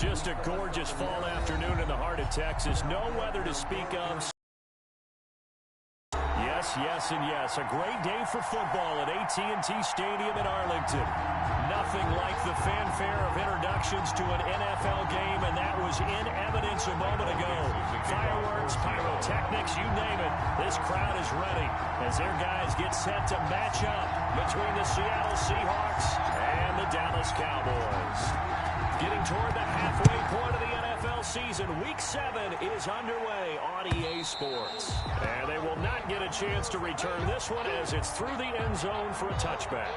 Just a gorgeous fall afternoon in the heart of Texas. No weather to speak of. Yes, and yes. A great day for football at AT&T Stadium in Arlington. Nothing like the fanfare of introductions to an NFL game, and that was in evidence a moment ago. Fireworks, pyrotechnics, you name it. This crowd is ready as their guys get set to match up between the Seattle Seahawks and the Dallas Cowboys. Getting toward the halfway point of the NFL season, Week 7 is underway on EA Sports. And they will not get a chance to return this one as it's through the end zone for a touchback.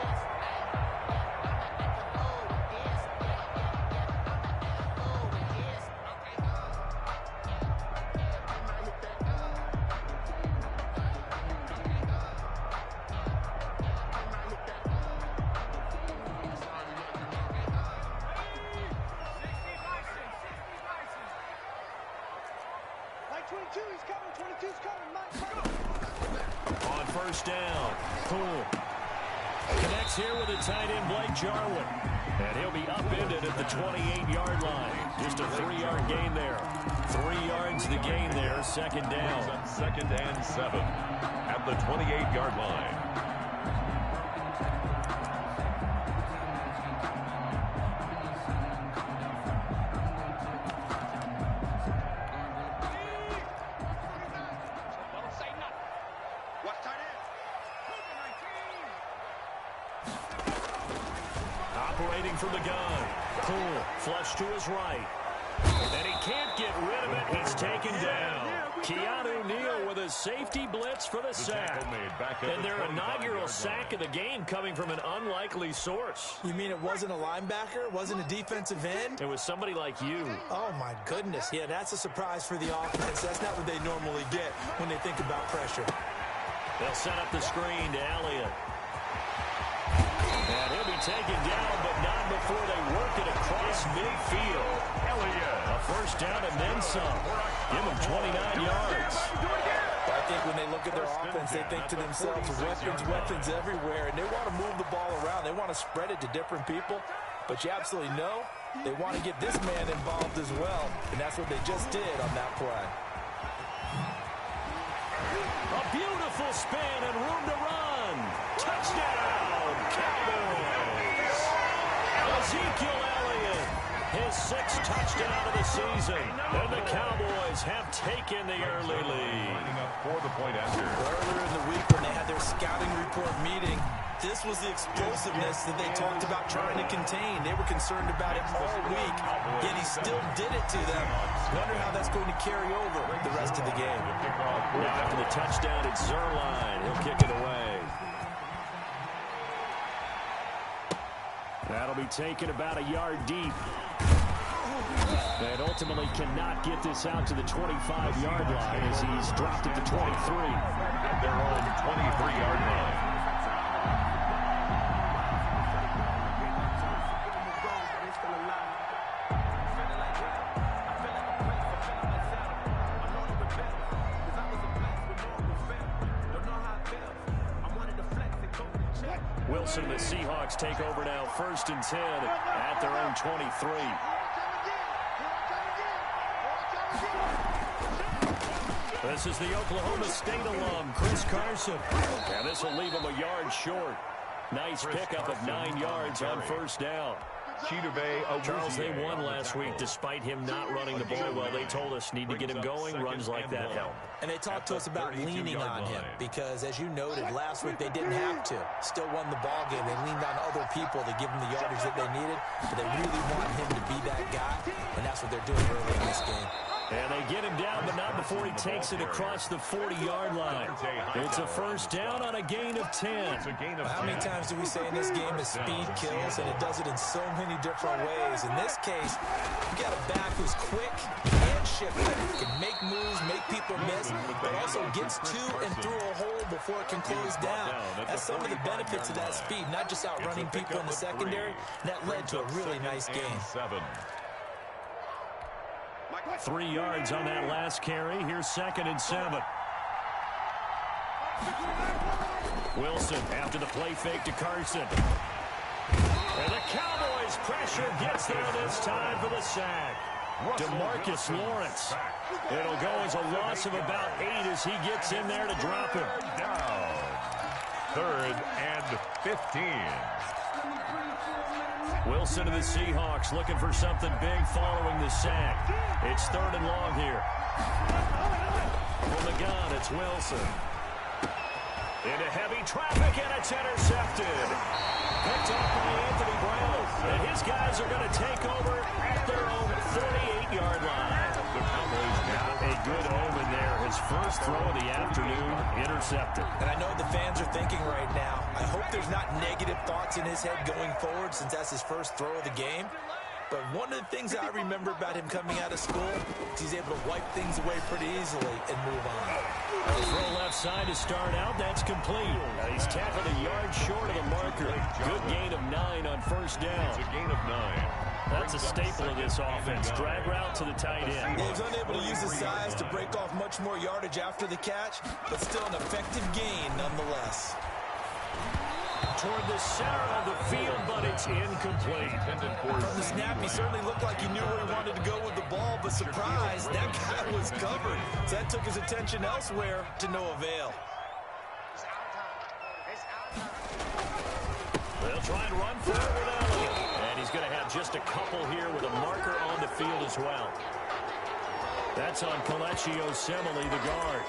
On first down, Poole connects here with a tight end, Blake Jarwin. And he'll be upended at the 28-yard line. Just a 3-yard gain there. 3 yards to gain there, second down. Second and 7 at the 28-yard line. Operating from the gun. Poole, flush to his right. And he can't get rid of it. He's taken down. Keanu Neal with a safety blitz for the sack. And their inaugural sack of the game coming from an unlikely source. You mean it wasn't a linebacker? It wasn't a defensive end? It was somebody like you. Oh, my goodness. Yeah, that's a surprise for the offense. That's not what they normally get when they think about pressure. They'll set up the screen to Elliott. And he'll be taken down, but not before they work it across midfield. Elliott. A first down and then some. Give him 29 yards. I think when they look at their offense, they think to themselves, weapons everywhere, and they want to move the ball around. They want to spread it to different people, but you absolutely know they want to get this man involved as well, and that's what they just did on that play. A beautiful spin and room to run. Touchdown, Cowboys. Ezekiel Elliott, his 6th touchdown of the season. And the Cowboys have taken the early lead. For the point after. Earlier in the week when they had their scouting report meeting, this was the explosiveness that they talked about trying to contain. They were concerned about it all week, yet he still did it to them. Wonder how that's going to carry over the rest of the game. Now after the touchdown, it's Zerline. He'll kick it away. That'll be taken about a yard deep. And ultimately cannot get this out to the 25-yard line as he's dropped at the 23. At their own 23-yard line. Wilson and the Seahawks take over now, 1st and 10 at their own 23. This is the Oklahoma State alum, Chris Carson. And this will leave him a yard short. Nice pickup of 9 yards on first down. Charles, they won last week despite him not running the ball well. They told us need to get him going. Runs like that help. And they talked to us about leaning on him because, as you noted, last week they didn't have to. Still won the ball game. They leaned on other people to give them the yardage that they needed, but they really want him to be that guy, and that's what they're doing early in this game. And they get him down, but not before he takes it across the 40-yard line. It's a first down on a gain of 10. How many times do we say in this game that speed kills, and it does it in so many different ways? In this case, you got a back who's quick and shifty, can make moves, make people miss, but also gets to and through a hole before it can close down. That's some of the benefits of that speed, not just outrunning people in the secondary. That led to a really nice game. 3 yards on that last carry. Here's 2nd and 7. Wilson after the play fake to Carson. And the Cowboys pressure gets there this time for the sack. DeMarcus Lawrence. It'll go as a loss of about 8 as he gets in there to drop him. Down. 3rd and 15. Wilson to the Seahawks looking for something big following the sack. It's 3rd and long here. From the gun, it's Wilson. Into heavy traffic, and it's intercepted. Picked up by Anthony Brown. And his guys are going to take over at their own 48-yard line. The Cowboys Got a good omen there. His first throw of the afternoon intercepted. And I know the fans are thinking right now, I hope there's not negative thoughts in his head going forward since that's his first throw of the game. But one of the things I remember about him coming out of school is he's able to wipe things away pretty easily and move on. Throw left side to start out. That's complete. He's tackled a yard short of the marker. Good gain of 9 on first down. It's a gain of 9. That's a staple of this offense. Drag route to the tight end. He was unable to use his size to break off much more yardage after the catch, but still an effective gain nonetheless. Toward the center of the field, but it's incomplete. From the snap, he certainly looked like he knew where he wanted to go with the ball, but surprise, that guy was covered. So that took his attention elsewhere to no avail. They'll try and run for it with Elliott. And he's going to have just a couple here with a marker on the field as well. That's on Kelechi Osemele, the guard.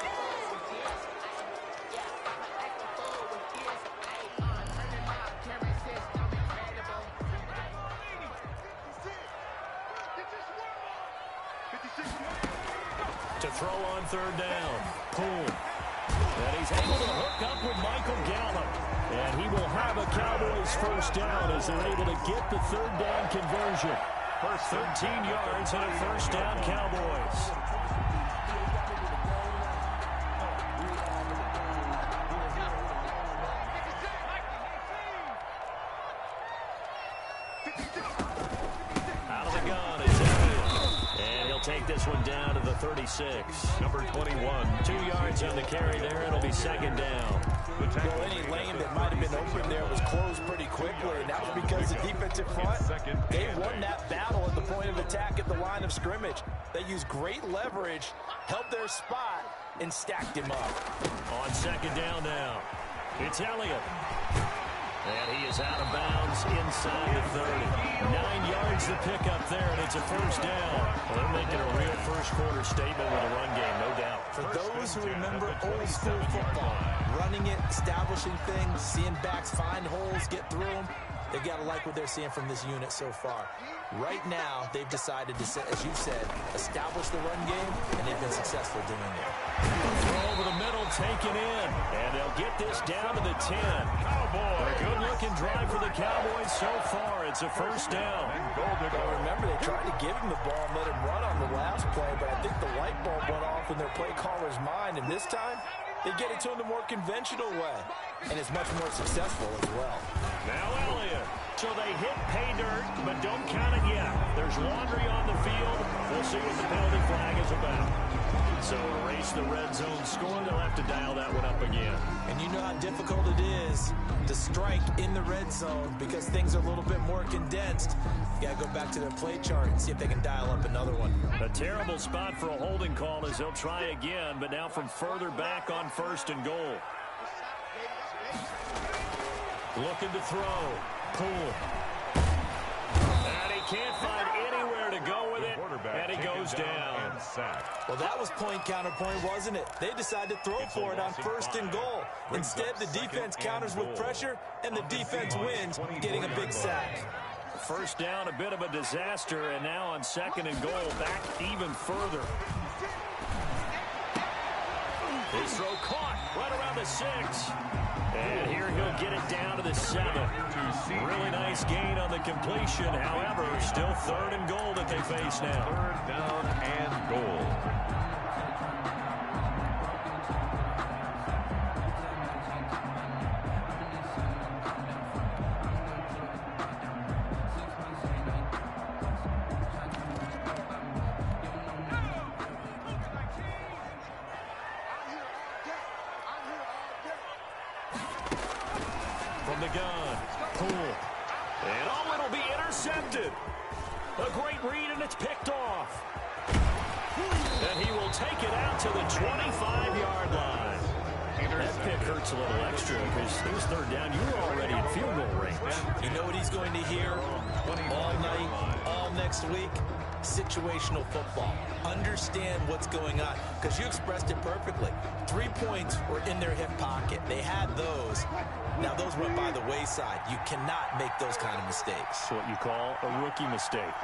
To throw on 3rd down. Poole. And he's able to hook up with Michael Gallup. And he will have a Cowboys first down as they're able to get the 3rd down conversion. First 13 yards and a first down, Cowboys. Out of the gun is Elliott. And he'll take this one down to the 36. Number 21. 2 yards on the carry there. It'll be 2nd down. Well, any lane that might have been open there was closed pretty quickly, and that was because the defensive front, they won that battle at the point of attack at the line of scrimmage. They used great leverage, held their spot, and stacked him up. On 2nd down now, it's Elliott. And he is out of bounds inside the 30. 9 yards to pick up there, and it's a first down. Well, they're making a real first-quarter statement with a run game, no doubt. For those who remember old-school football, running it, establishing things, seeing backs find holes, get through them, they've got to like what they're seeing from this unit so far. Right now, they've decided to, as you said, establish the run game, and they've been successful doing it. Throw over the middle, taken in, and they'll get this down to the 10. A good-looking drive for the Cowboys so far. It's a first down. Well, remember, they tried to give him the ball and let him run on the last play, but I think the light bulb went off in their play caller's mind, and this time, they get it to him the more conventional way, and it's much more successful as well. Now Elliott. So they hit pay dirt, but don't count it yet. There's laundry on the field. We'll see what the penalty flag is about. So erase the red zone score. They'll have to dial that one up again. And you know how difficult it is to strike in the red zone because things are a little bit more condensed. You got to go back to their play chart and see if they can dial up another one. A terrible spot for a holding call as they'll try again, but now from further back on 1st and goal. Looking to throw. Poole. And he can't find anywhere to go with it, and he goes down. Well, that was point counterpoint, wasn't it? They decided to throw for it on 1st and goal. Instead, the defense counters with pressure, and the defense wins, getting a big sack. First down, a bit of a disaster, and now on 2nd and goal, back even further. His throw caught right around the 6. And here he'll get it down to the 7. Really nice gain on the completion. However, still 3rd and goal that they face now. 3rd down and goal. From the gun, Poole. And oh, it'll be intercepted. A great read, and it's picked off. And he will take it out to the 25-yard line. That pick hurts a little extra because it was third down. You were already in field goal range. You know what he's going to hear all night, all next week? Situational football. Understand what's going on, because you expressed it perfectly. 3 points were in their hip pocket. They had those. Now, those went by the wayside. You cannot make those kind of mistakes. It's what you call a rookie mistake.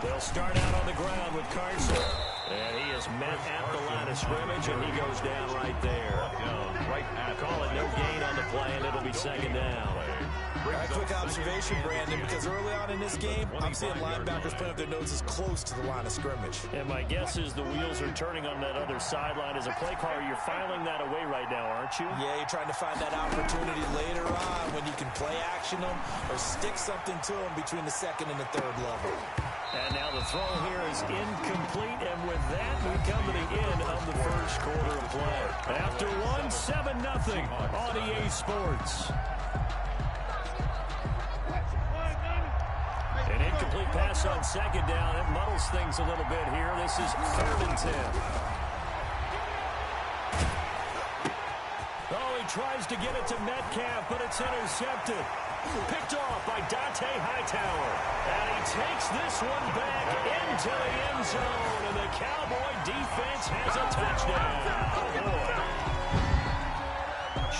They'll start out on the ground with Carson. And he is met at the line of scrimmage, and he goes down right there. Call it no gain on the play, and it'll be second down. A quick observation, Brandon, because early on in this game, I'm seeing linebackers putting up their noses close to the line of scrimmage. And my guess is the wheels are turning on that other sideline. As a play caller, you're filing that away right now, aren't you? Yeah, you're trying to find that opportunity later on when you can play action them or stick something to them between the second and the third level. And now the throw here is incomplete, and with that, we come to the end of the first quarter of play. After one, 7-0 on EA Sports. An incomplete pass on second down. It muddles things a little bit here. This is 3rd and 10. Oh, he tries to get it to Metcalf, but it's intercepted. Picked off by Dante Hightower. And he takes this one back into the end zone. And the Cowboy defense has a touchdown.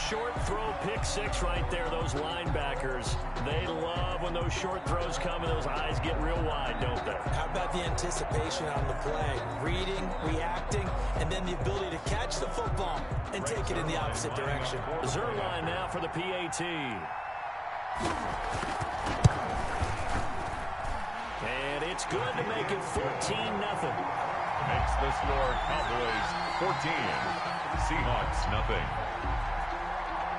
Short throw, pick six right there. Those linebackers, they love when those short throws come and those eyes get real wide, don't they? How about the anticipation on the play? Reading, reacting, and then the ability to catch the football and take it in the opposite direction. Zerline now for the PAT. And it's good to make it 14-0. Makes the score Cowboys 14, Seahawks nothing.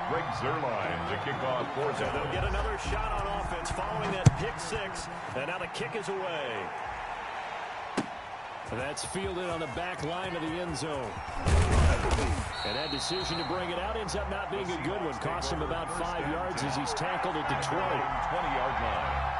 Greg Zerline to kick off for them. They'll get another shot on offense following that pick six. And now the kick is away. And that's fielded on the back line of the end zone. And that decision to bring it out ends up not being a good one. Cost him about 5 yards as he's tackled at the 20-yard line.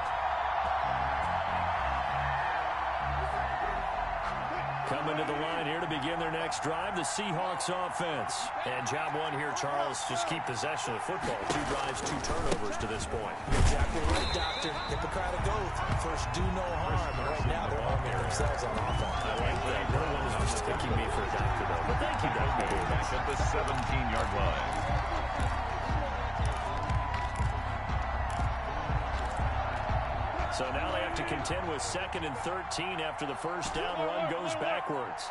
Coming to the line here to begin their next drive, the Seahawks offense. And job one here, Charles, just keep possession of the football. 2 drives, 2 turnovers to this point. Exactly right, Doctor. Hippocratic oath. First, do no harm. And right now, they're harming themselves on offense. I like that. No one is mistaking me for a doctor, though. But thank you, Doctor. Back at the 17-yard line. So now they have to contend with 2nd and 13 after the first down run goes backwards.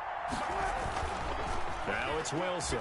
Now it's Wilson.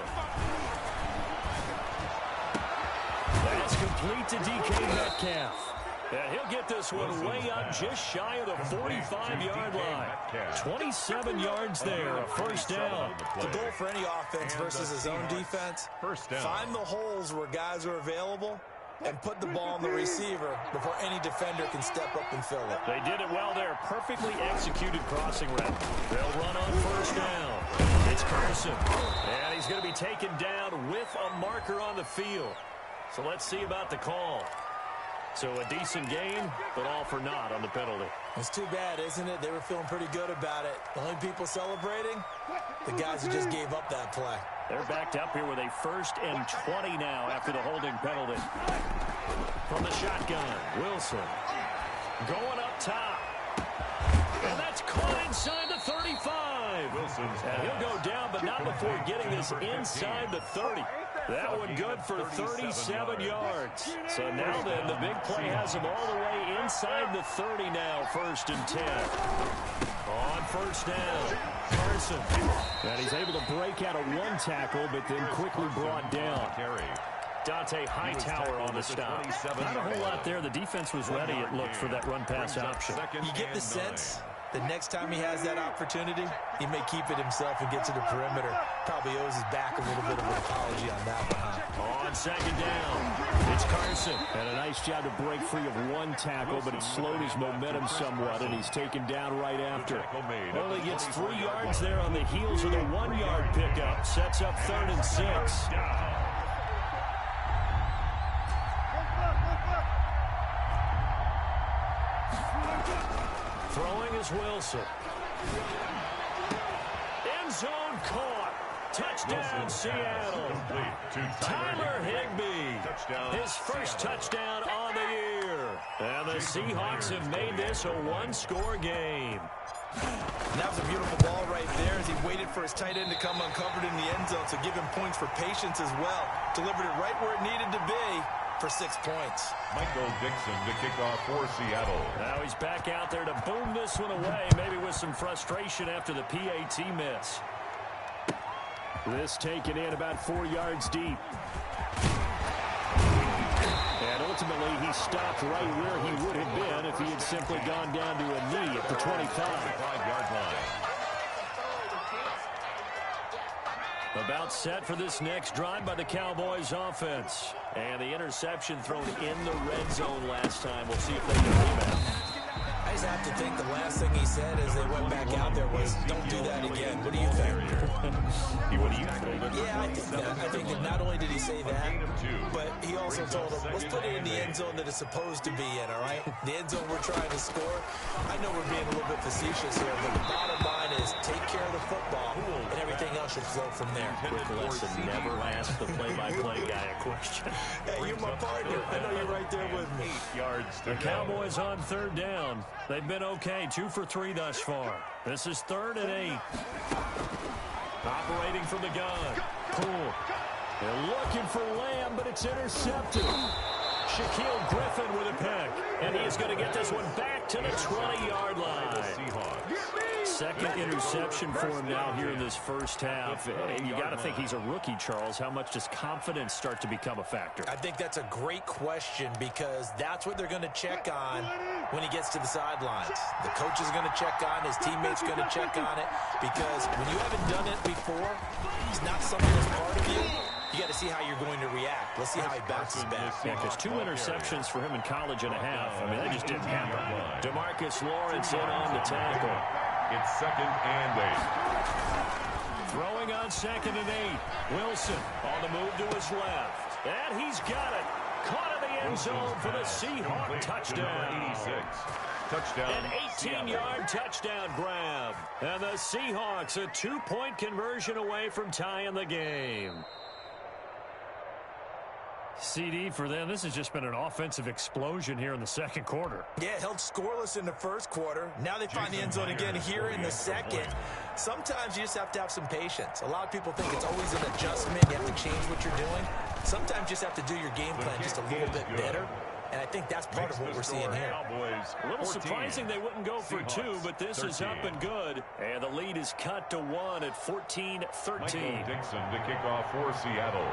That's complete to DK Metcalf. And he'll get this one way up just shy of the 45-yard line. 27 yards there, a first down. The goal for any offense versus his own defense, find the holes where guys are available and put the ball on the receiver before any defender can step up and fill it. They did it well there. Perfectly executed crossing route. They'll run on first down. It's Carson. And he's going to be taken down with a marker on the field. So let's see about the call. So a decent game, but all for naught on the penalty. It's too bad, isn't it? They were feeling pretty good about it. The only people celebrating, the guys who just gave up that play. They're backed up here with a 1st and 20 now after the holding penalty. From the shotgun, Wilson going up top. And that's caught inside the 35. And he'll go down, but not before getting this inside the 30. That one good for 37 yards. So now then, the big play has him all the way inside the 30 now, 1st and 10. On first down, Carson. And he's able to break out of one tackle, but then quickly brought down. Dante Hightower on the stop. Not a whole lot there. The defense was ready, it looked, for that run-pass option. You get the sense the next time he has that opportunity, he may keep it himself and get to the perimeter. Probably owes his back a little bit of an apology on that one. On second down, it's Carson. And a nice job to break free of one tackle, but it slowed his momentum somewhat, and he's taken down right after. Only gets 3 yards there on the heels of the 1-yard pickup. Sets up 3rd and 6. Throwing is Wilson. End zone caught. Touchdown, Seattle. Tyler Higbee. His first touchdown on the year. And the Seahawks have made this a one-score game. And that was a beautiful ball right there as he waited for his tight end to come uncovered in the end zone, so give him points for patience as well. Delivered it right where it needed to be for 6 points. Michael Dixon to kick off for Seattle. Now he's back out there to boom this one away, maybe with some frustration after the PAT miss. This taken in about 4 yards deep. And ultimately, he stopped right where he would have been if he had simply gone down to a knee at the 25-yard line. About set for this next drive by the Cowboys offense. And the interception thrown in the red zone last time. We'll see if they can rebound. I just have to think the last thing he said as they went back out there was, don't do that again. What do you think? Yeah, I think that not only did he say that, but he also told him, let's put it in the end zone that it's supposed to be in, all right? The end zone we're trying to score. I know we're being a little bit facetious here, but the bottom line is take care of the football, and everything else should flow from there. Quick lesson, never ask the play-by-play guy a question. Hey, you're my partner. I know you're right there with me. 8 yards to The Cowboys on third down. They've been okay, 2 for 3 thus far. This is 3rd and 8. Operating from the gun. Poole. They're looking for Lamb, but it's intercepted. Shaquille Griffin with a pick. And he is going to get this one back to the 20-yard line. Second interception for him now here in this first half. And you got to think he's a rookie, Charles. How much does confidence start to become a factor? I think that's a great question because that's what they're going to check on when he gets to the sidelines. The coach is going to check on, his teammates are going to check on it, because when you haven't done it before, it's not something that's part of you. You got to see how you're going to react. Let's see how he bounces back. Yeah, because 2 interceptions for him in college and a half. I mean, that just didn't happen. DeMarcus Lawrence in on the tackle. It's 2nd and 8. Throwing on 2nd and 8. Wilson on the move to his left. And he's got it. Caught in the end zone for the Seahawk touchdown. 86. Touchdown. An 18-yard touchdown grab. And the Seahawks a 2-point conversion away from tying the game. CD for them, this has just been an offensive explosion here in the second quarter. Yeah, held scoreless in the first quarter. Now they find the end zone again here in the second. Sometimes you just have to have some patience. A lot of people think it's always an adjustment. You have to change what you're doing. Sometimes you just have to do your game plan just a little bit better. And I think that's part of what we're seeing here. A little surprising they wouldn't go for 2, but this is up and good. And the lead is cut to 1 at 14-13. Michael Dixon to kick off for Seattle.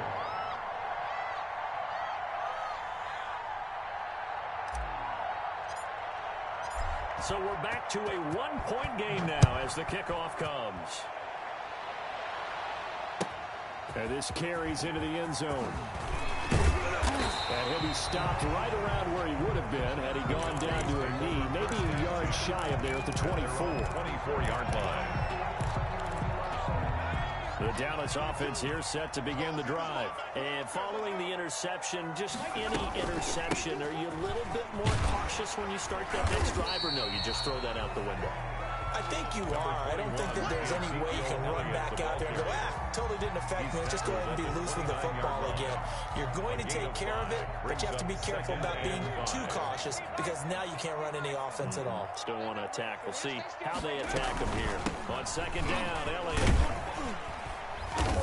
So we're back to a 1-point game now as the kickoff comes. And this carries into the end zone. And he'll be stopped right around where he would have been had he gone down to a knee, maybe a yard shy of there at the 24. 24-yard line. The Dallas offense here set to begin the drive. And following the interception, just any interception, are you a little bit more cautious when you start that next drive, or no, you just throw that out the window? I think you are. I don't think that there's any way you can run back out there and go, totally didn't affect me. Let's just go ahead and be loose with the football again. You're going to take care of it, but you have to be careful about being too cautious because now you can't run any offense at all. Still want to attack. We'll see how they attack him here. On 2nd down, Elliott.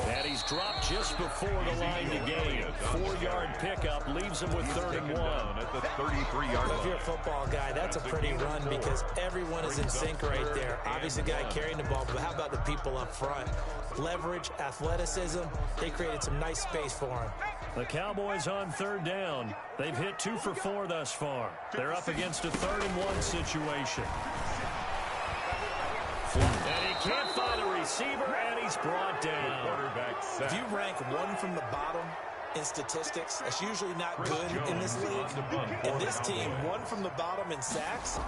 And he's dropped just before the line to gain. 4-yard pickup leaves him with 3rd and 1. At the 33-yard line. If you're a football guy, that's a pretty run because everyone is in sync right there. Obviously, the guy carrying the ball, but how about the people up front? Leverage, athleticism, they created some nice space for him. The Cowboys on 3rd down. They've hit 2 for 4 thus far. They're up against a 3rd and 1 situation. And he can't find a receiver, and he's brought down. If you rank 1 from the bottom in statistics, that's usually not good in this league. And this team, 1 from the bottom in sacks,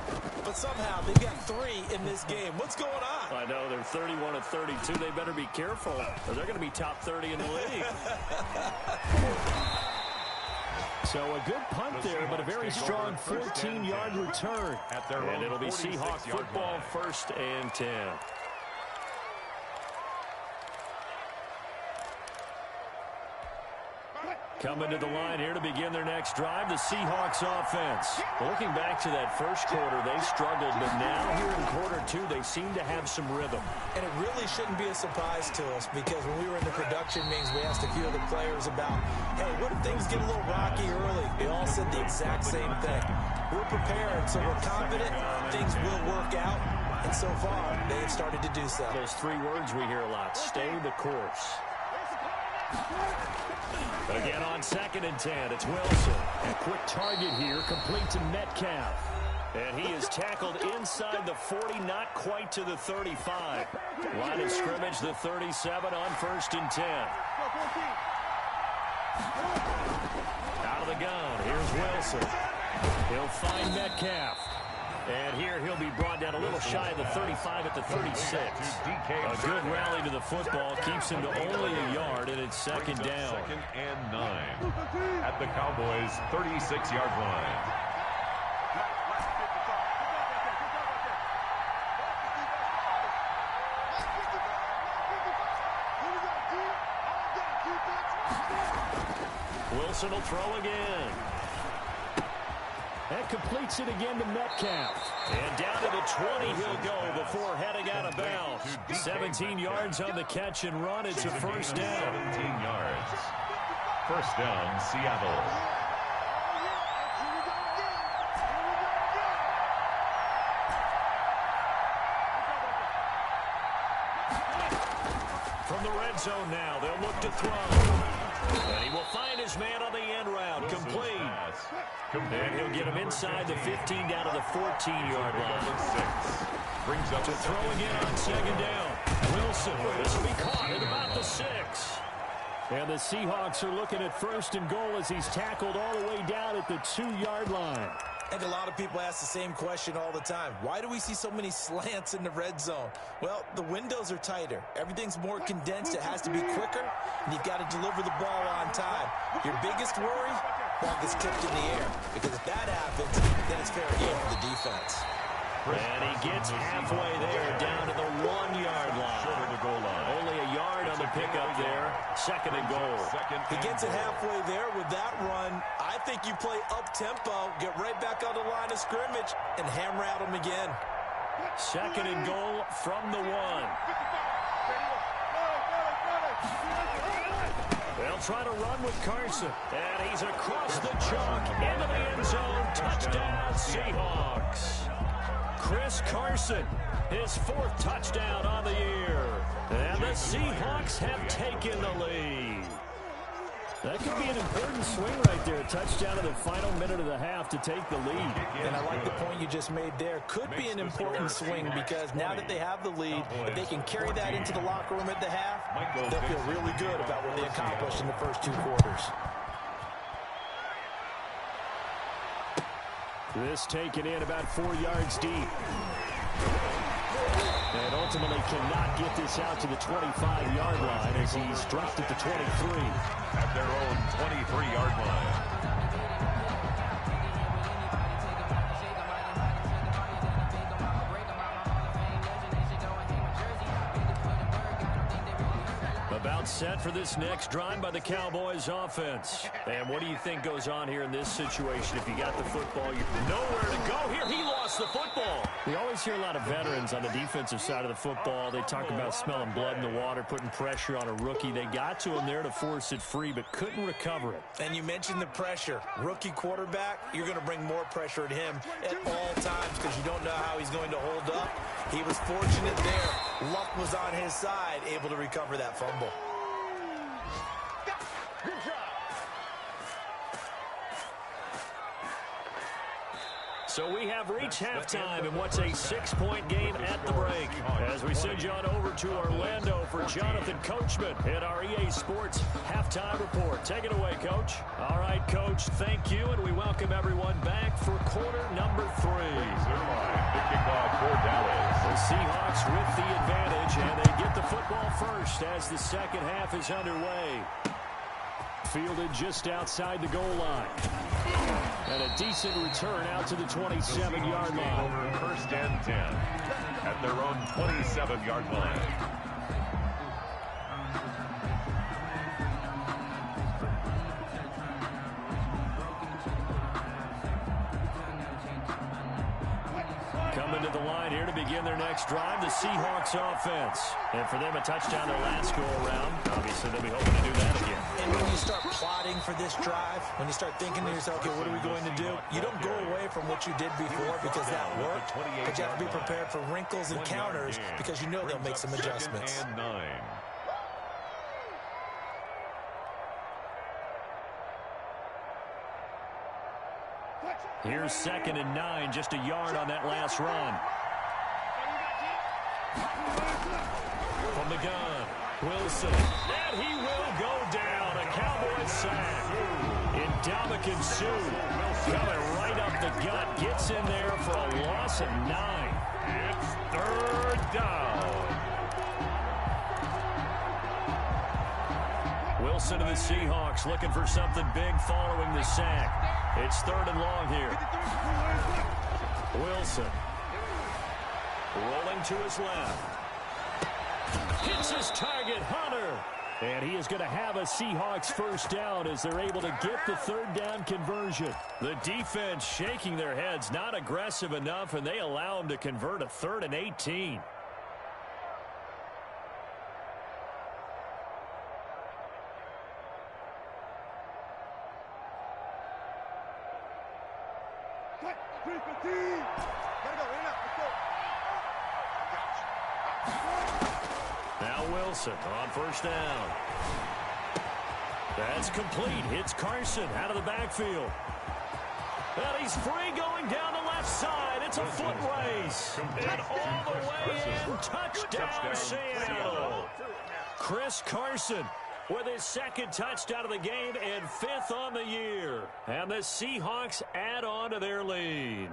but somehow they've got 3 in this game. What's going on? I know, they're 31 of 32. They better be careful, or they're going to be top 30 in the league. So a good punt there, but a very strong 14-yard return. And it'll be Seahawk football, 1st and 10. Coming to the line here to begin their next drive, the Seahawks offense. Well, looking back to that first quarter, they struggled, but now here in quarter 2, they seem to have some rhythm. And it really shouldn't be a surprise to us, because when we were in the production meetings, we asked a few of the players about, hey, what if things get a little rocky early? They all said the exact same thing. We're prepared, so we're confident things will work out. And so far, they have started to do so. Those 3 words we hear a lot: stay the course. Again on 2nd and 10, it's Wilson. A quick target here, complete to Metcalf. And he is tackled inside the 40, not quite to the 35. Line of scrimmage, the 37 on 1st and 10. Out of the gun, here's Wilson. He'll find Metcalf. And here he'll be brought down a little shy of the 35 at the 36. A good rally to the football keeps him to only a yard, and it's 2nd down. 2nd and 9 at the Cowboys' 36-yard line. Wilson will throw again. That completes it again to Metcalf. And down to the 20 he'll go before heading out of bounds. 17 yards on the catch and run. It's a 1st down. 17 yards. 1st down, Seattle. From the red zone now, they'll look to throw. And he will find his man on the end route. Complete. And he'll get him inside the 15 down to the 14-yard line. Brings up to throw again on 2nd down. Wilson, this will be caught at about the 6. And the Seahawks are looking at 1st and goal as he's tackled all the way down at the 2-yard line. And a lot of people ask the same question all the time. Why do we see so many slants in the red zone? Well, the windows are tighter. Everything's more condensed. It has to be quicker, and you've got to deliver the ball on time. Your biggest worry? Ball gets tipped in the air. Because if that happens, then it's fair game for the defense. And he gets halfway there, down to the 1-yard line. Only a yard on the pickup there. 2nd and goal. He gets it halfway there with that run. I think you play up-tempo, get right back on the line of scrimmage, and hammer at him again. 2nd and goal from the 1. They'll try to run with Carson. And he's across the chalk into the end zone. Touchdown, Seahawks. Chris Carson, his 4th touchdown on the year. And the Seahawks have taken the lead. That could be an important swing right there. A touchdown in the final minute of the half to take the lead. And I like the point you just made there. Could be an important swing because now that they have the lead, if they can carry that into the locker room at the half, they'll feel really good about what they accomplished in the first 2 quarters. This taken in about 4 yards deep. And ultimately cannot get this out to the 25-yard line as he's dropped at the 23. At their own 23-yard line. About set for this next drive by the Cowboys offense. And what do you think goes on here in this situation? If you got the football, you're nowhere to go here. He lost the football. We always hear a lot of veterans on the defensive side of the football. They talk about smelling blood in the water, putting pressure on a rookie. They got to him there to force it free, but couldn't recover it. And you mentioned the pressure. Rookie quarterback, you're going to bring more pressure at him at all times because you don't know how he's going to hold up. He was fortunate there. Luck was on his side, able to recover that fumble. So we have reached halftime in what's a 6-point game at the break. As we send you on over to Orlando for Jonathan Coachman at our EA Sports Halftime Report. Take it away, Coach. All right, Coach, thank you, and we welcome everyone back for quarter number 3. The kickoff for Dallas. The Seahawks with the advantage, and they get the football first as the second half is underway. Fielded just outside the goal line. And a decent return out to the 27-yard line. Over first and 10 at their own 27-yard line. Coming to the line here to begin their next drive, the Seahawks offense. And for them, a touchdown their last go-around. Obviously, they'll be hoping to do that again. And when you start plotting for this drive, when you start thinking to yourself, okay, what are we going to do? You don't go away from what you did before because that worked. But you have to be prepared for wrinkles and counters because you know they'll make some adjustments. And 9. Here's 2nd and 9, just a yard on that last run. From the gun, Wilson, and he will go down. A Cowboys sack. Ndamukong Suh coming right up the gut, gets in there for a loss of 9. It's 3rd down. Wilson and the Seahawks looking for something big following the sack. It's 3rd and long here. Wilson rolling to his left. Hits his target, Hunter. And he is going to have a Seahawks first down as they're able to get the 3rd down conversion. The defense shaking their heads, not aggressive enough, and they allow him to convert a 3rd and 18. Now Wilson on first down. That's complete. Hits Carson out of the backfield. And he's free going down the left side. It's a foot race. And all the way in. Touchdown, Seattle. Chris Carson with his 2nd touchdown of the game and 5th on the year. And the Seahawks add on to their lead.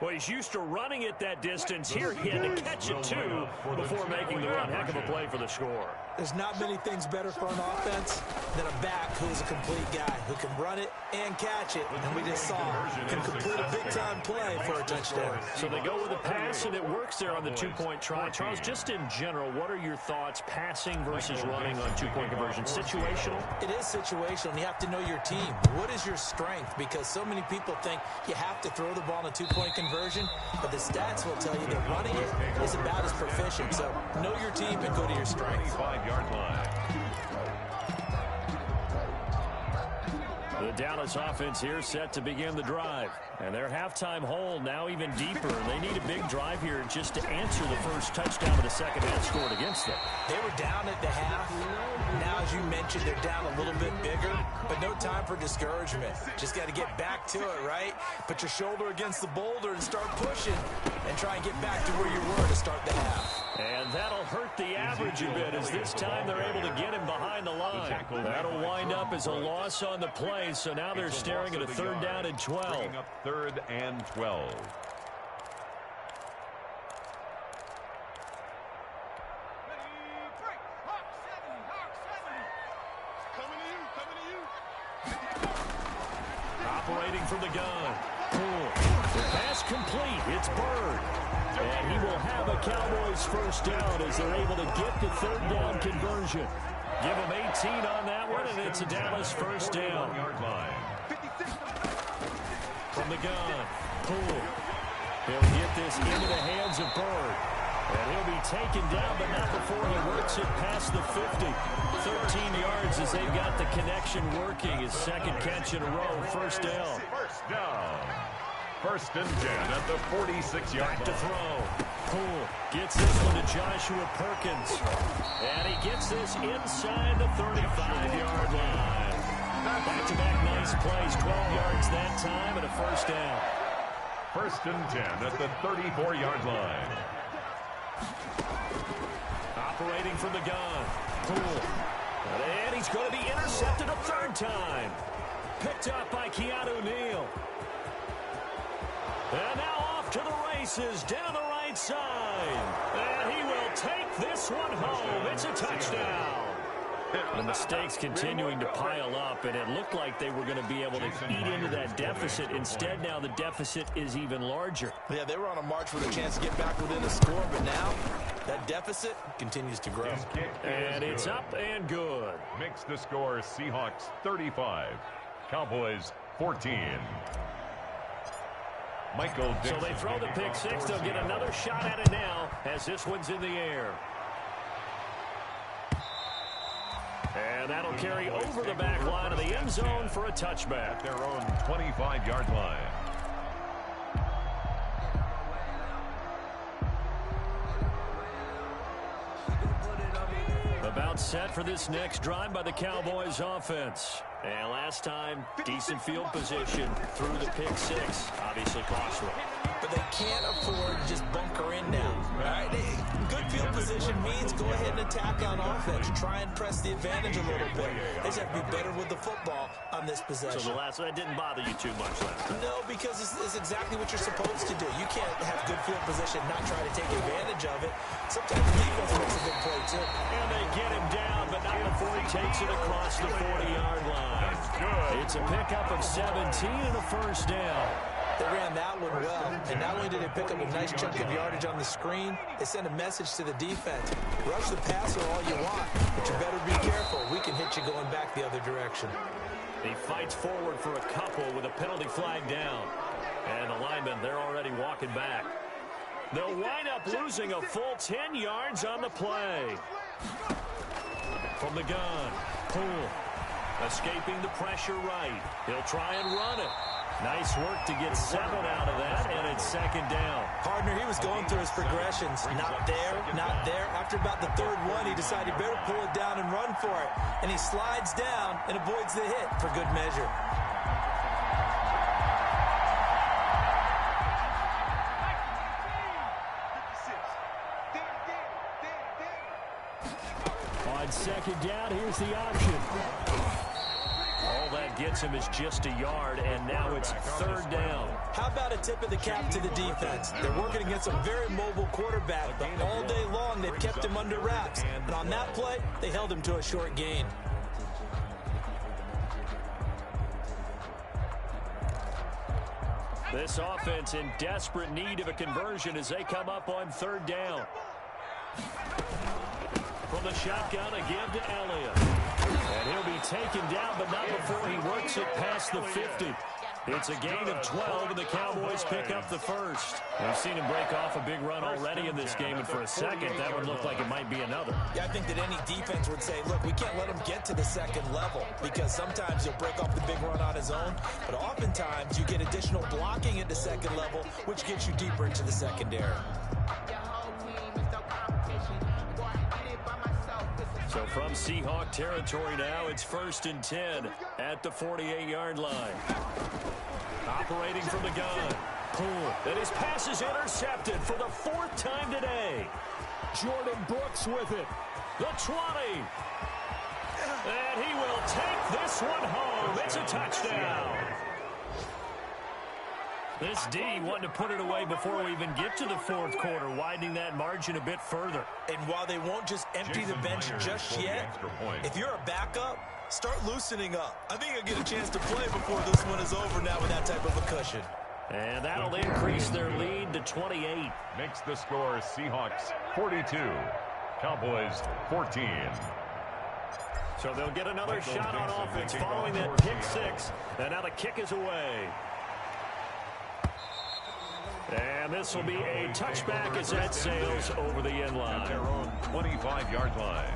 Well, he's used to running it that distance. Here he had to catch it, too, before making the run. Heck of a play for the score. There's not many things better for an offense than a back who's a complete guy who can run it and catch it. And we just saw can complete a big-time play for a touchdown. So they go with a pass, and it works there on the 2-point try. Charles, just in general, what are your thoughts passing versus running on 2-point conversion? Situational? It is situational, and you have to know your team. What is your strength? Because so many people think you have to throw the ball in a 2-point conversion, but the stats will tell you that running it is about as proficient. So know your team and go to your strength. 5-yard line. The Dallas offense here set to begin the drive. And their halftime hole now even deeper. They need a big drive here just to answer the first touchdown of the second half scored against them. They were down at the half. Now, as you mentioned, they're down a little bit bigger, but no time for discouragement. Just got to get back to it, right? Put your shoulder against the boulder and start pushing and try and get back to where you were to start the half. And that'll hurt the average a bit as this time they're able to get him behind the line. That'll wind up as a loss on the play, so now they're staring at a 3rd down and 12. Bringing up 3rd and 12. Operating from the gun. Cool. The pass complete. It's Bird. And he will have a Cowboys first down as they're able to get the 3rd down conversion. Give him 18 on that one, and it's a Dallas first down. From the gun. Cool. He'll get this into the hands of Bird. And he'll be taken down, but not before he works it past the 50. 13 yards as they've got the connection working. His 2nd catch in a row. First down. First down. 1st and 10 at the 46-yard line. Back to throw. Poole gets this one to Joshua Perkins. And he gets this inside the 35-yard line. Back-to-back nice plays. 12 yards that time and a first down. 1st and 10 at the 34-yard line. Operating from the gun. Poole. And he's going to be intercepted a 3rd time. Picked up by Keanu Neal. And now off to the races down the right side. And he will take this one home. It's a touchdown. The mistakes continuing to pile up, and it looked like they were going to be able to eat into that deficit. Instead, now the deficit is even larger. Yeah, they were on a march with a chance to get back within a score, but now that deficit continues to grow. And it's up and good. Makes the score Seahawks 35, Cowboys 14. Michael Dixon. So they throw the pick six. They'll get another shot at it now as this one's in the air. And that'll carry over the back line of the end zone for a touchback. At their own 25-yard line. About set for this next drive by the Cowboys offense. And last time, decent field position through the pick six. Obviously costly. But they can't afford to just bunker in now. Right? Good field position means go ahead and attack on offense. Try and press the advantage a little bit. They just have to be better with the football on this possession. So the last one, that didn't bother you too much last time? No, because it's exactly what you're supposed to do. You can't have good field position, not try to take advantage of it. Sometimes the defense makes a big play, too. And they get him down, but not before he takes it across the 40-yard line. It's a pickup of 17 and a first down. They ran that one well, and not only did they pick up a nice chunk of yardage on the screen, they sent a message to the defense. Rush the passer all you want, but you better be careful. We can hit you going back the other direction. He fights forward for a couple with a penalty flag down. And the linemen, they're already walking back. They'll wind up losing a full 10 yards on the play. From the gun, Poole. Escaping the pressure right. He'll try and run it. Nice work to get 7 out of that, and it's second down. Partner, he was going through his progressions. Not there, not there. After about the third one, he decided he better pull it down and run for it. And he slides down and avoids the hit for good measure. On second down, here's the option. All that gets him is just a yard, and now it's third down. How about a tip of the cap to the defense? They're working against a very mobile quarterback, but all day long they've kept him under wraps. And on that play, they held him to a short gain. This offense in desperate need of a conversion as they come up on third down. From the shotgun, a give to Elliott. And he'll be taken down, but not before he works it past the 50. It's a gain of 12, and the Cowboys pick up the first. We've seen him break off a big run already in this game, and for a second, that would look like it might be another. Yeah, I think that any defense would say, look, we can't let him get to the second level, because sometimes he'll break off the big run on his own, but oftentimes you get additional blocking at the second level, which gets you deeper into the secondary. So from Seahawk territory now, it's 1st and 10 at the 48-yard line. Operating from the gun. Poole. And his pass is intercepted for the 4th time today. Jordan Brooks with it. The 20. And he will take this one home. It's a touchdown. This D wanted to put it away before we even get to the 4th quarter, widening that margin a bit further. And while they won't just empty the bench just yet, if you're a backup, start loosening up. I think you'll get a chance to play before this one is over now with that type of a cushion. And that'll increase their lead to 28. Makes the score Seahawks 42, Cowboys 14. So they'll get another shot on offense following that pick six. And now the kick is away. And this will be a touchback as that sails over the end line. At their own 25-yard line.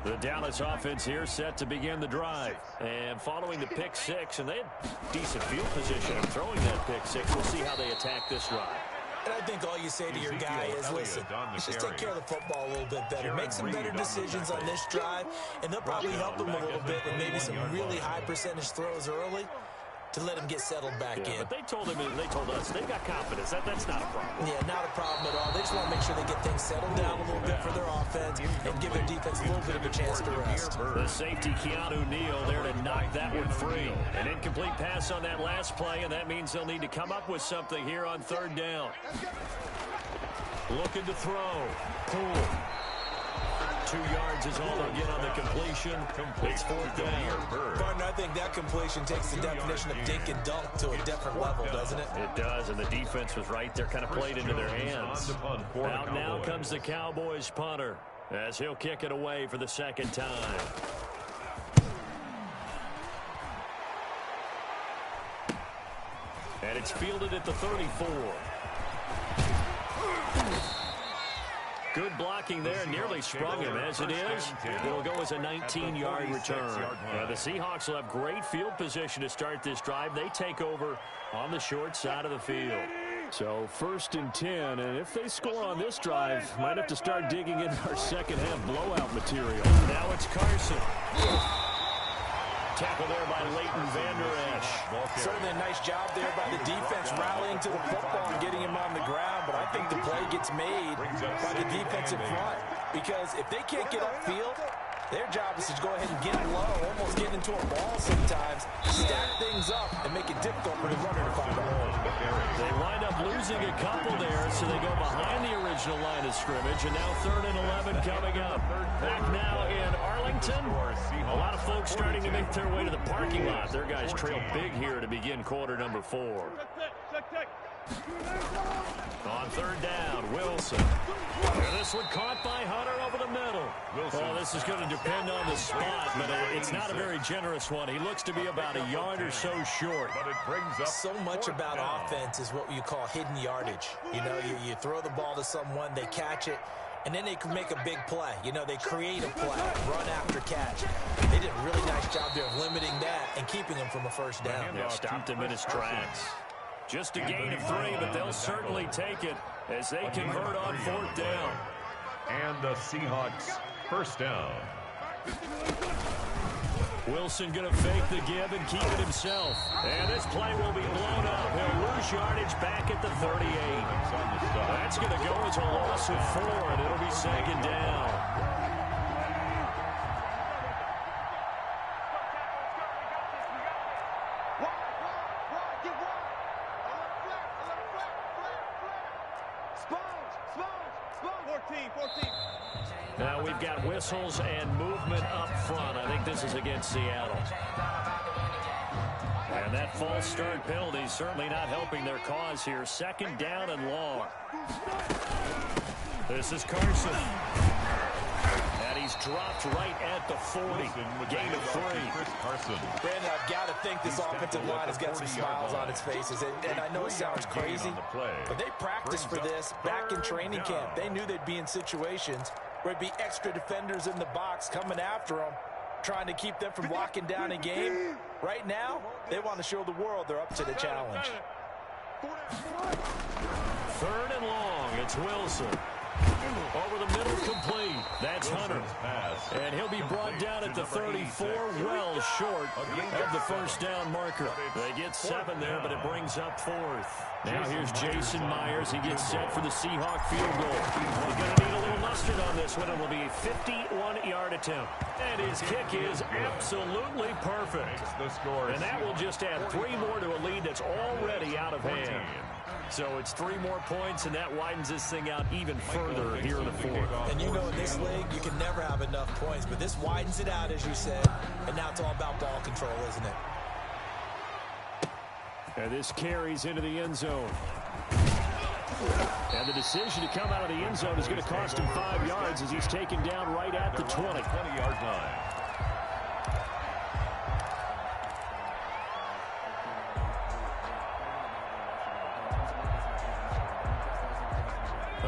The Dallas offense here set to begin the drive. And following the pick six, and they had decent field position of throwing that pick six. We'll see how they attack this drive. And I think all you say to your guy is, listen, let's just take care of the football a little bit better. Make some better decisions on this drive, and they'll probably help him a little bit with maybe some really high percentage throws early to let him get settled back in. But they told us they got confidence. That's not a problem. Yeah, not a problem at all. They just want to make sure they get things settled down a little bit for their offense and give their defense a little bit of a chance to rest. The safety, Keanu Neal, there to knock that one free. An incomplete pass on that last play, and that means they'll need to come up with something here on third down. Looking to throw. Poole. 2 yards is all they'll get on the completion. It's fourth down. Gardner, I think that completion takes the definition of dink and dunk to a different level, doesn't it? It does, and the defense was right there, kind of played into their hands. Out now comes the Cowboys punter, as he'll kick it away for the second time. And it's fielded at the 34. Good blocking there, nearly sprung him. As it is, it'll go as a 19-yard return. The Seahawks will have great field position to start this drive. They take over on the short side of the field. So 1st and 10, and if they score on this drive, might have to start digging into our second-half blowout material. Now it's Carson. Tackle there by Leighton Vander Esch. Certainly a nice job there by the defense rallying to the football and getting him on the ground, but I think the play gets made by the defensive front, because if they can't get upfield, their job is to go ahead and get low, almost get into a ball sometimes, stack things up, and make it difficult for the runner to find a hole. They wind up losing a couple there, so they go behind the original line of scrimmage, and now 3rd and 11 coming up. Back now in Arlington. A lot of folks starting to make their way to the parking lot. Their guys trail big here to begin quarter number 4. On 3rd down, Wilson. And this one caught by Hunter over the middle. Well, this is going to depend on the spot, but it's not a very generous one. He looks to be about a yard or so short. But it brings up so much about offense is what you call hidden yardage. You know, you throw the ball to someone, they catch it, and then they can make a big play. You know, they create a play, run after catch. They did a really nice job there of limiting that and keeping him from a first down. Yeah, stopped him in his tracks. Just a gain of 3, but they'll certainly take it as they convert on 4th down. And the Seahawks first down. Wilson going to fake the give and keep it himself. And this play will be blown up. He'll lose yardage back at the 38. That's going to go as a loss of 4, and it'll be 2nd down. Now we've got whistles and movement up front. I think this is against Seattle. And that false start penalty is certainly not helping their cause here. 2nd down and long. This is Carson. And he's dropped right at the 40. Gain of 3. Brandon, I've got to think this offensive line has got some smiles on its faces. And I know it sounds crazy, but they practiced for this back in training camp. They knew they'd be in situations where it'd be extra defenders in the box coming after them, trying to keep them from locking down a game. Right now, they want to show the world they're up to the challenge. 3rd and long. It's Wilson. Over the middle, complete. That's Hunter. And he'll be brought down at the 34, well short of the first down marker. They get 7 there, but it brings up 4th. Now here's Jason Myers. He gets set for the Seahawk field goal. He's going to need a little mustard on this one. It will be a 51-yard attempt. And his kick is absolutely perfect. And that will just add 3 more to a lead that's already out of hand. So it's 3 more points, and that widens this thing out even further here in the 4th. And you know, in this league, you can never have enough points, but this widens it out, as you said, and now it's all about ball control, isn't it? And this carries into the end zone. And the decision to come out of the end zone is going to cost him 5 yards as he's taken down right at the 20-yard line.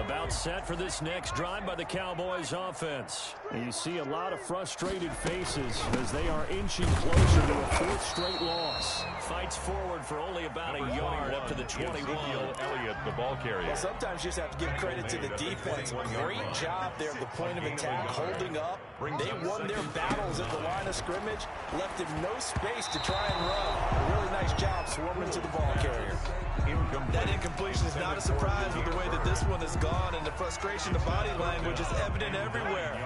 About set for this next drive by the Cowboys offense. And you see a lot of frustrated faces as they are inching closer to a 4th straight loss. Fights forward for only about a yard up to the 21. Elliott, the ball carrier. Well, sometimes you just have to give credit to the defense. Great job there at the point of attack, holding up. They won their battles at the line of scrimmage, left him no space to try and run. A really nice job swarming to the ball carrier. That incompletion is not a surprise with the way that this one has gone, and the frustration, the body language is evident everywhere.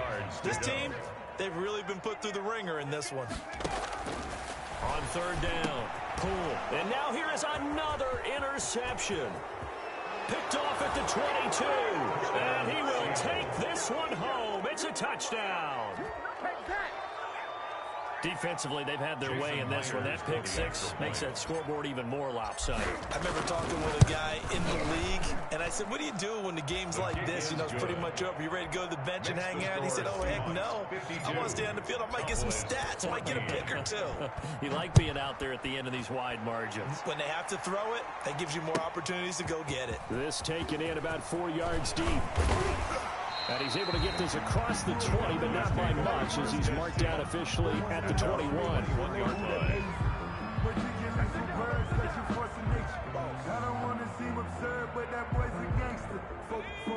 This team, they've really been put through the ringer in this one. On third down, Poole. And now here is another interception. Picked off at the 22. And he will take this one home. It's a touchdown. Defensively, they've had their way in this one. That pick six makes that scoreboard even more lopsided. I remember talking with a guy in the league, and I said, what do you do when the game's like this? You know, it's pretty much over. You ready to go to the bench and hang out? And he said, oh, heck no. I want to stay on the field. I might get some stats. I might get a pick or two. You like being out there at the end of these wide margins. When they have to throw it, that gives you more opportunities to go get it. This taken in about 4 yards deep. And he's able to get this across the 20, but not by much, as he's marked down officially at the 21. 1 yard line.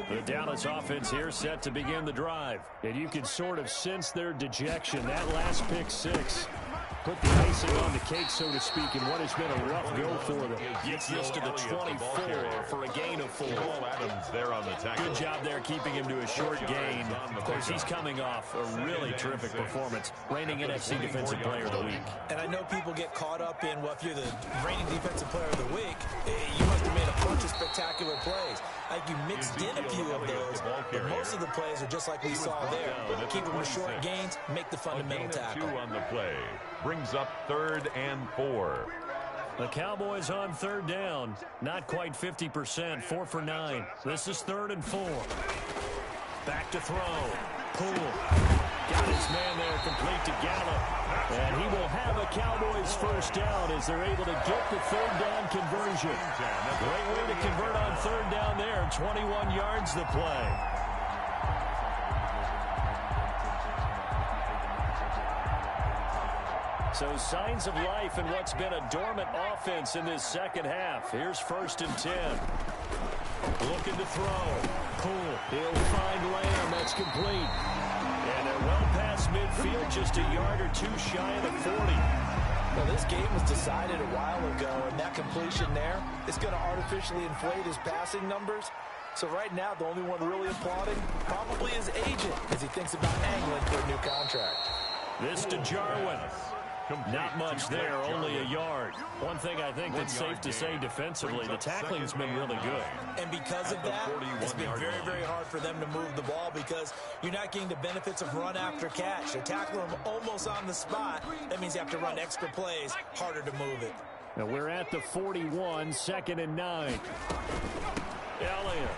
The Dallas offense here set to begin the drive. And you can sort of sense their dejection. That last pick six put the icing on the cake, so to speak, in what has been a rough go for them. Gets this to the 24 for a gain of 4. Adams there on the tackle. Good job there keeping him to a short gain. Of course, he's coming off a really terrific performance. Reigning NFC Defensive Player of the Week. And I know people get caught up in, well, if you're the reigning Defensive Player of the Week, you must have made a bunch of spectacular plays. Like you mixed in a few of those, but most of the plays are just like we saw there. Keep them to short gains, make the fundamental tackle. 2 on the play. Brings up 3rd and 4. The Cowboys on third down. Not quite 50%. 4 for 9. This is 3rd and 4. Back to throw. Poole. Got his man there, complete to Gallup. And he will have a Cowboys first down as they're able to get the third down conversion. Great way to convert on third down there. 21 yards the play. So signs of life in what's been a dormant offense in this second half. Here's 1st and 10. Looking to throw. Poole. He'll find Lamb. That's complete. And they're well past midfield, just a yard or two shy of the 40. Well, this game was decided a while ago, and that completion there is going to artificially inflate his passing numbers. So right now, the only one really applauding probably his agent as he thinks about angling for a new contract. This to Jarwin. Not much there, only a yard. One thing I think that's safe to say defensively, the tackling's been really good. And because of that, it's been very, very hard for them to move the ball because you're not getting the benefits of run after catch. They tackle him almost on the spot. That means you have to run extra plays, harder to move it. Now we're at the 41, 2nd and 9. Elliott.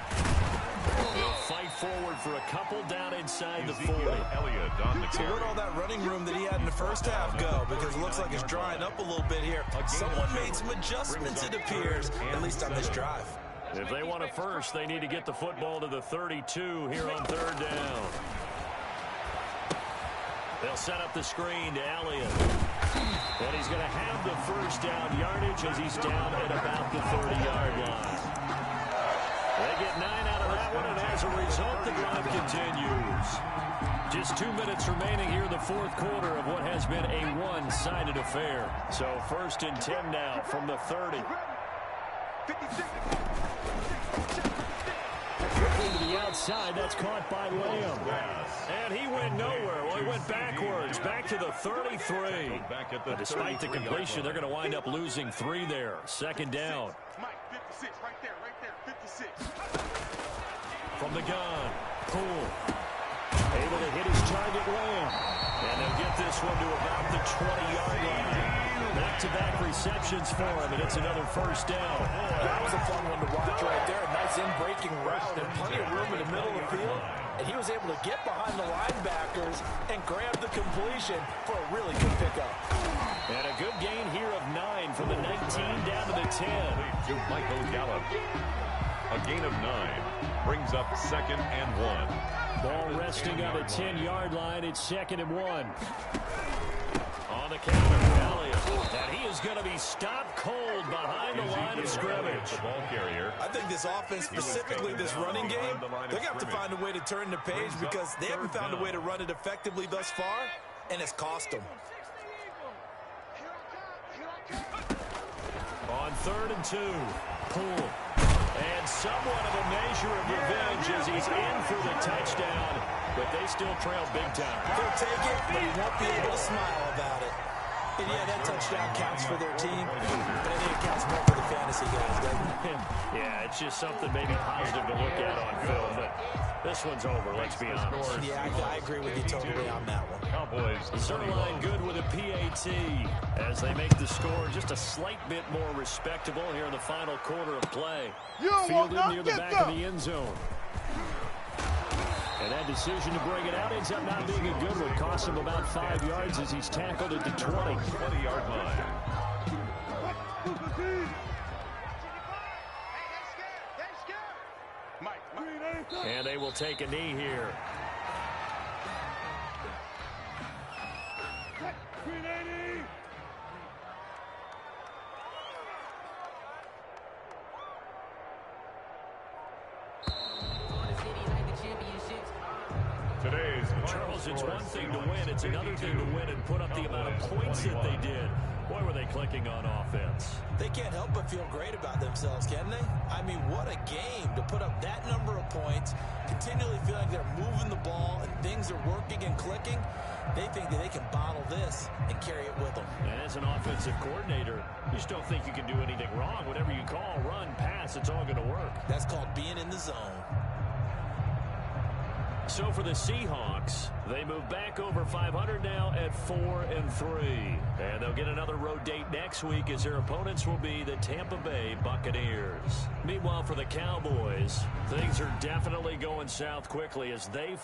He'll fight forward for a couple down inside the 40. Elliott on the So carry. where'd all that running room that he had in the first half go? Because it looks like it's drying up a little bit here. Someone made some adjustments, it appears, at least on this drive. If they want a first, they need to get the football to the 32 here on third down. They'll set up the screen to Elliott. And he's going to have the first down yardage as he's down at about the 30-yard line. They get 9 out of that one, and as a result, the drive continues. Just 2 minutes remaining here in the fourth quarter of what has been a one-sided affair. So 1st and 10 now from the 30. Quickly to the outside, that's caught by Lamb. And he went nowhere. Well, he went backwards, back to the 33. But despite the completion, they're going to wind up losing 3 there. 2nd down. From the gun, Poole. Able to hit his target, Lamb. And they'll get this one to about the 20-yard line. Back-to-back receptions for him, and it's another first down. That was a fun one to watch right there. A nice in-breaking route and plenty of room in the middle of the field. And he was able to get behind the linebackers and grab the completion for a really good pickup. And a good gain here of 9 from the 19 down to the 10. To Michael Gallup. A gain of 9 brings up 2nd and 1. Ball resting on the 10-yard line. It's 2nd and 1. On the counter, Elliott. And he is going to be stopped cold behind the line of scrimmage. The ball carrier. I think this offense, specifically this running game, they're going to have to find a way to turn the page because they haven't found a way to run it effectively thus far. and it's cost them. On 3rd and 2, pull. And somewhat of a measure of revenge as he's in for the touchdown, but they still trail big time. He'll take it, but he won't be able to smile about it. And yeah, that touchdown counts for their team, but I think it counts more for the fantasy guys, doesn't it? Yeah, it's just something maybe positive to look at on film, but this one's over, let's be honest. Yeah, I agree with you totally on that one. Cowboys. Zerline good with a PAT as they make the score just a slight bit more respectable here in the final quarter of play. Fielded near the back of the end zone. And that decision to bring it out ends up not being a good one. Costs him about 5 yards as he's tackled at the 20-yard line. And they will take a knee here. Charles, it's one thing to win. It's another thing to win and put up the amount of points that they did. Boy, were they clicking on offense. They can't help but feel great about themselves, can they? I mean, what a game to put up that number of points, continually feel like they're moving the ball and things are working and clicking. They think that they can bottle this and carry it with them. And as an offensive coordinator, you just don't think you can do anything wrong. Whatever you call, run, pass, it's all going to work. That's called being in the zone. So for the Seahawks, they move back over 500 now at 4-3. And they'll get another road date next week as their opponents will be the Tampa Bay Buccaneers. Meanwhile, for the Cowboys, things are definitely going south quickly as they